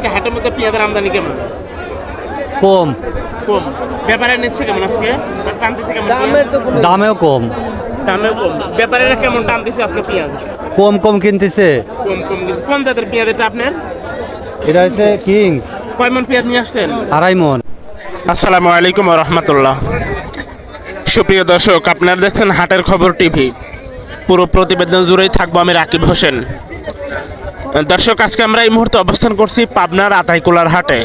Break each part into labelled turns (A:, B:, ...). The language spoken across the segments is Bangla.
A: আজকে হাটের মধ্যে পেঁয়াজের আমদানি কেমন?
B: কম।
A: কম। ব্যাপারে নিচ্ছে কেমন আজকে? টানতেছে কেমন?
B: দামেও কম।
A: দামেও কম। ব্যাপারীরা কেমন টানতেছে আজকে পেঁয়াজ?
B: কম কম কিনতেছে।
A: কম কম। কোন জাতের পেঁয়াজ এটা আপনার?
B: এটা হচ্ছে কিংস।
A: কয় মন পেঁয়াজ নিয়ে আসছেন?
B: 2.5 মন।
A: আসসালামু আলাইকুম ওয়া রাহমাতুল্লাহ। সুপ্রিয় দর্শক, আপনারা দেখছেন হাটের খবর টিভি। পুরো প্রতিবেদন জুড়েই থাকবো আমি রাকিব হোসেন। দর্শক, আজকে আমরা এই মুহূর্তে অবস্থান করছি পাবনার আতাইকুলার হাটে।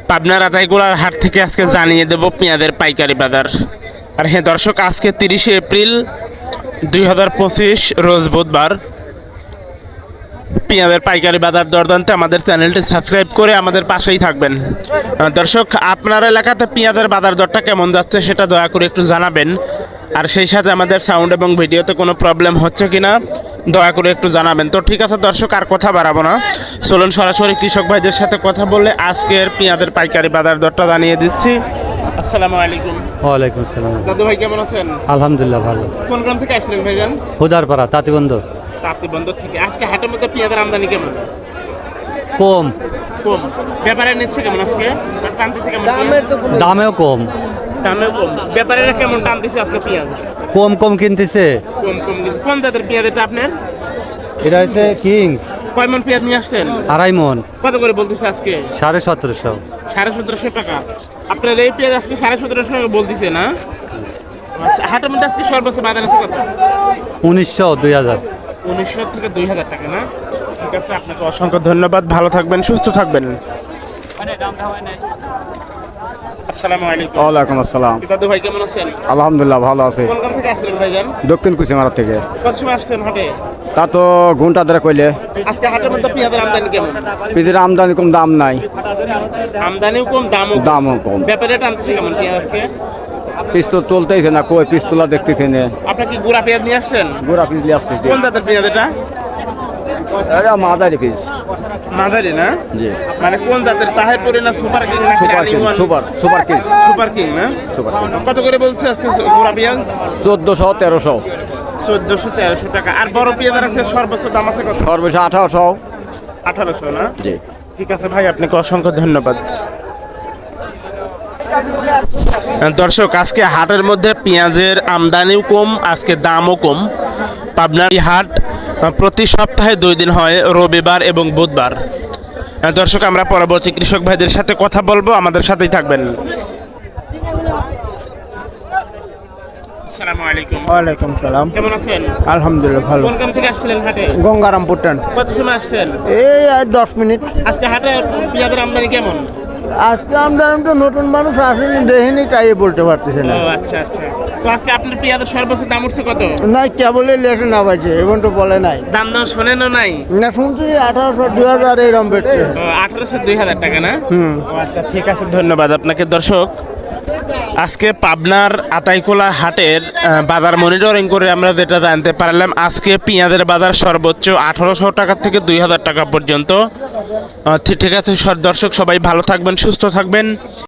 A: পাবনার আতাইকুলার হাট থেকে আজকে জানিয়ে দেব পেঁয়াজের পাইকারি বাজার। আর হ্যাঁ দর্শক, আজকে 30শে এপ্রিল 2025 রোজ বুধবার। পেঁয়াজের পাইকারি বাজার দর জানতে আমাদের চ্যানেলটি সাবস্ক্রাইব করে আমাদের পাশেই থাকবেন। দর্শক, আপনার এলাকাতে পেঁয়াজের বাজার দরটা কেমন যাচ্ছে সেটা দয়া করে একটু জানাবেন। আর সেই সাথে আমাদের সাউন্ড এবং ভিডিওতে কোনো প্রবলেম হচ্ছে কিনা দয়া করে একটু জানাবেন। তো ঠিক আছে দর্শক, আর কথা বাড়াবো না, চলুন সরাসরি কৃষক ভাইদের সাথে কথা বলে আজকের পেঁয়াজের পাইকারি বাজার দরটা জানিয়ে দিচ্ছি। আসসালামু আলাইকুম।
B: ওয়ালাইকুম আসসালাম।
A: দাদু ভাই কেমন আছেন?
B: আলহামদুলিল্লাহ ভালো।
A: কোন গ্রাম থেকে আসলেন ভাইজান?
B: হুদারপাড়া তাঁতিবন্দর।
A: তাঁতিবন্দর থেকে। আজকে হাটের মধ্যে পেঁয়াজের আমদানি কেমন?
B: কম।
A: কম। ব্যাপারে নিচ্ছে কেমন আজকে? টানতেছে কেমন?
B: দামেও কম।
A: দামেও কম। ব্যাপারীরা কেমন টানতেছে আজকে পেঁয়াজ?
B: কম কম কিনতেছে।
A: কম কম। কোন জাতের পেঁয়াজ এটা আপনার?
B: এটা হচ্ছে কিংস।
A: কয় মন পেঁয়াজ নিয়ে আসছেন?
B: 2.5 মন।
A: কত করে বলতেছে আজকে?
B: 1750।
A: 1750 টাকা। আপনার এই পেঁয়াজ আজকে 1750 টাকা বলতেছে না? আচ্ছা, হাটের মধ্যে আজকে সর্বোচ্চ বাজার আছে কত?
B: 1900 2000।
A: 1900 থেকে 2000 টাকা না? ঠিক আছে, আপনাকে অসংখ্য ধন্যবাদ। ভালো থাকবেন, সুস্থ থাকবেন। আসসালামু আলাইকুম।
C: ওয়ালাইকুম আসসালাম।
A: দাদু ভাই কেমন আছেন?
C: আলহামদুলিল্লাহ ভালো আছে।
A: কোন গ্রাম থেকে আসলেন ভাইজান?
C: দক্ষিণ কুচিমারা থেকে।
A: কত সময় আসছেন হাটে?
C: তা তো ঘন্টা ধরে কইলে
A: আজকে হাটের মধ্যে পেঁয়াজের আমদানি কেমন?
C: পিদির আমদানি কম, দাম নাই।
A: আমদানিও কম, দামও কম।
C: দামও কম।
A: ব্যাপারে টানতেছে কেমন পেঁয়াজ আজকে?
C: পিস্তল তুলতেইছে না, কই পিস্তলা দেখতেছে না।
A: আপনি কি গুড়া পেঁয়াজ নিয়ে আসছেন?
C: গোড়া পিছলি আসছে।
A: কোন জাতের পেঁয়াজ এটা?
C: এটা মাদারি পিস।
A: মাঝারি না?
C: জি।
A: মানে কোন জাতের? তাহেরপুরি না সুপার কিং না
C: super king, super king.
A: Super king না?
C: Super king.
A: কত করে বলছে আজকে গুড়া পেঁয়াজ?
C: 1400 1300।
A: 1400-1300 টাকা। আর বড় পেঁয়াজের আছে সর্বোচ্চ দাম আছে কত?
C: সর্বোচ্চ 1800।
A: 1800 না?
C: জি।
A: ঠিক আছে ভাই, আপনাকে অসংখ্য ধন্যবাদ। দর্শক, আজকে হাটের মধ্যে পেঁয়াজের আমদানিও কম, আজকে দামও কম। পাবনার এই হাট প্রতি সপ্তাহে 2 দিন হয়, রবিবার এবং বুধবার। দর্শক, আমরা পরবর্তী কৃষক ভাইদের সাথে কথা বলবো, আমাদের সাথেই থাকবেন। আসসালামু আলাইকুম।
D: ওয়ালাইকুম সালাম।
A: কেমন আছেন?
D: আলহামদুলিল্লাহ ভালো।
A: কোন গ্রাম থেকে আসছিলেন হাটে?
D: গঙ্গারামপুর টান।
A: কত সময় আসছেন?
D: এই আর 10 মিনিট।
A: আজকে হাটে পেঁয়াজের আমদানি কেমন?
D: আজকে আমরা তো নতুন মানুষ আসেনি, দেখিনি, তাই বলতে পারতেছে না।
A: ও আচ্ছা আচ্ছা। তো আজকে আপনার পেঁয়াজের সর্বোচ্চ দাম উঠছে কত?
D: নাই, কেবলই লেটে না পাইছে, এবং তো বলে নাই।
A: দাম দাম শোনেনও নাই?
D: না, শুনছি 1800 2000 এইরকম বেচছে।
A: 1800-2000 টাকা না?
D: হুম।
A: ও আচ্ছা, ঠিক আছে, ধন্যবাদ আপনাকে। দর্শক, আজকে পাবনার আতাইকুলা হাটের বাজার মনিটরিং করে আমরা যেটা জানতে পারলাম, আজকে পেঁয়াজের বাজার সর্বোচ্চ 1800 টাকা থেকে 2000 টাকা পর্যন্ত। ঠিক আছে দর্শক, সবাই ভালো থাকবেন, সুস্থ থাকবেন।